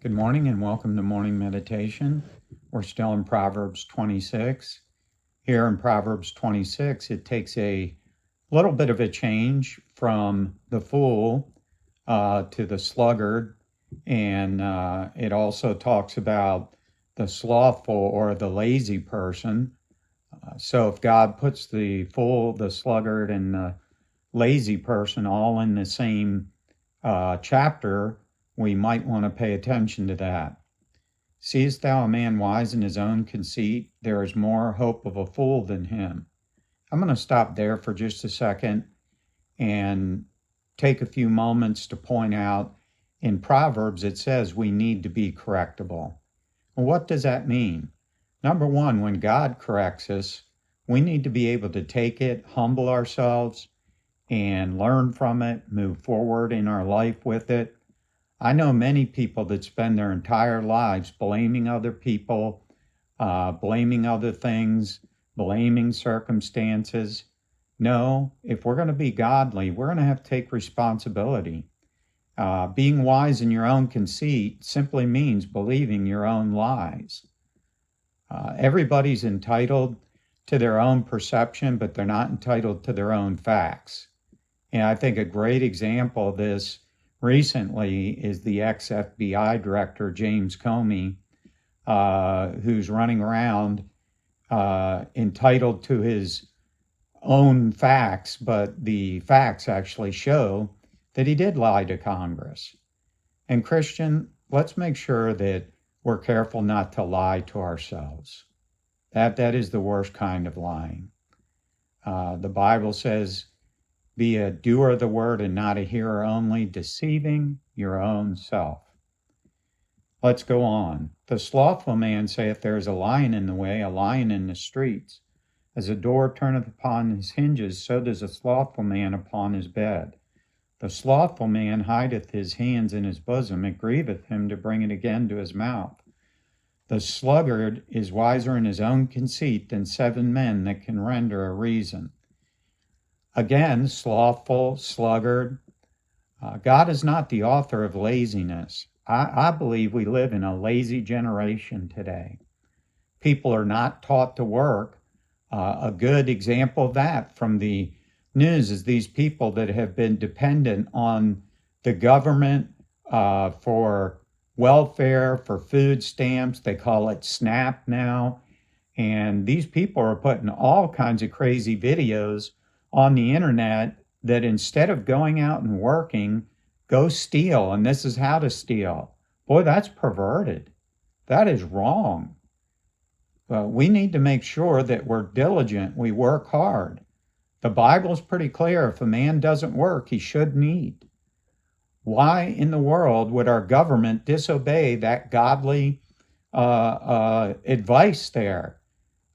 Good morning and welcome to morning meditation. We're still in Proverbs 26. Here in Proverbs 26, it takes a little bit of a change from the fool to the sluggard, and it also talks about the slothful or the lazy person. So if God puts the fool, the sluggard, and the lazy person all in the same chapter, we might want to pay attention to that. Seest thou a man wise in his own conceit? There is more hope of a fool than him. I'm going to stop there for just a second and take a few moments to point out in Proverbs it says we need to be correctable. Well, what does that mean? Number one, when God corrects us, we need to be able to take it, humble ourselves, and learn from it, move forward in our life with it. I know many people that spend their entire lives blaming other people, blaming other things, blaming circumstances. No, if we're going to be godly, we're going to have to take responsibility. Being wise in your own conceit simply means believing your own lies. Everybody's entitled to their own perception, but they're not entitled to their own facts. And I think a great example of this recently is the ex-FBI director, James Comey, who's running around entitled to his own facts, but the facts actually show that he did lie to Congress. And Christian, let's make sure that we're careful not to lie to ourselves. That is the worst kind of lying. The Bible says, be a doer of the word and not a hearer only, deceiving your own self. Let's go on. The slothful man saith, there is a lion in the way, a lion in the streets. As a door turneth upon his hinges, so does a slothful man upon his bed. The slothful man hideth his hands in his bosom, it grieveth him to bring it again to his mouth. The sluggard is wiser in his own conceit than 7 men that can render a reason. Again, slothful, sluggard. God is not the author of laziness. I believe we live in a lazy generation today. People are not taught to work. A good example of that from the news is these people that have been dependent on the government for welfare, for food stamps. They call it SNAP now. And these people are putting all kinds of crazy videos on the internet that instead of going out and working, go steal. And this is how to steal. Boy, that's perverted. That is wrong. We need to make sure that we're diligent. We work hard. The Bible's pretty clear. If a man doesn't work, he shouldn't eat. Why in the world would our government disobey that godly advice there?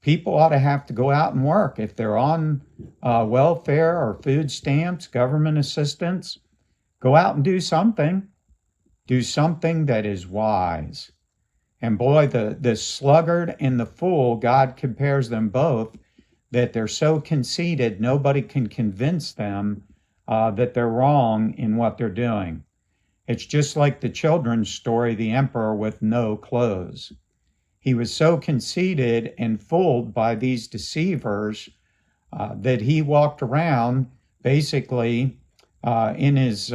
People ought to have to go out and work. If they're on welfare or food stamps, government assistance, go out and do something. Do something that is wise. And boy, the sluggard and the fool, God compares them both, that they're so conceited, nobody can convince them that they're wrong in what they're doing. It's just like the children's story, the emperor with no clothes. He was so conceited and fooled by these deceivers that he walked around basically in his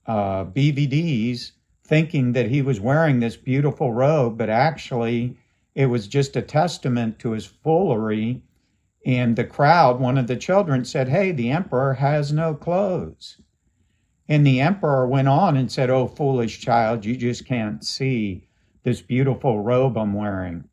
BVDs thinking that he was wearing this beautiful robe, but actually it was just a testament to his foolery. And the crowd, one of the children said, hey, the emperor has no clothes. And the emperor went on and said, oh, foolish child, you just can't see this beautiful robe I'm wearing.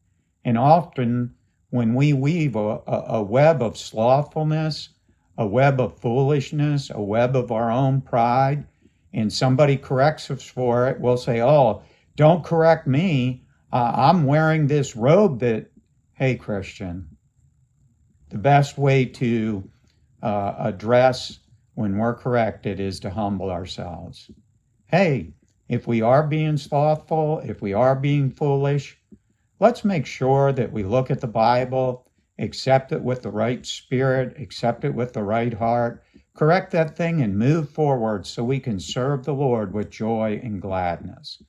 And often when we weave a web of slothfulness, a web of foolishness, a web of our own pride, and somebody corrects us for it, we'll say, oh, don't correct me. I'm wearing this robe that, hey, Christian, the best way to address when we're corrected is to humble ourselves. Hey, if we are being slothful, if we are being foolish, let's make sure that we look at the Bible, accept it with the right spirit, accept it with the right heart, correct that thing and move forward so we can serve the Lord with joy and gladness.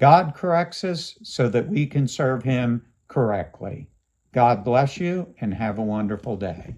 God corrects us so that we can serve him correctly. God bless you and have a wonderful day.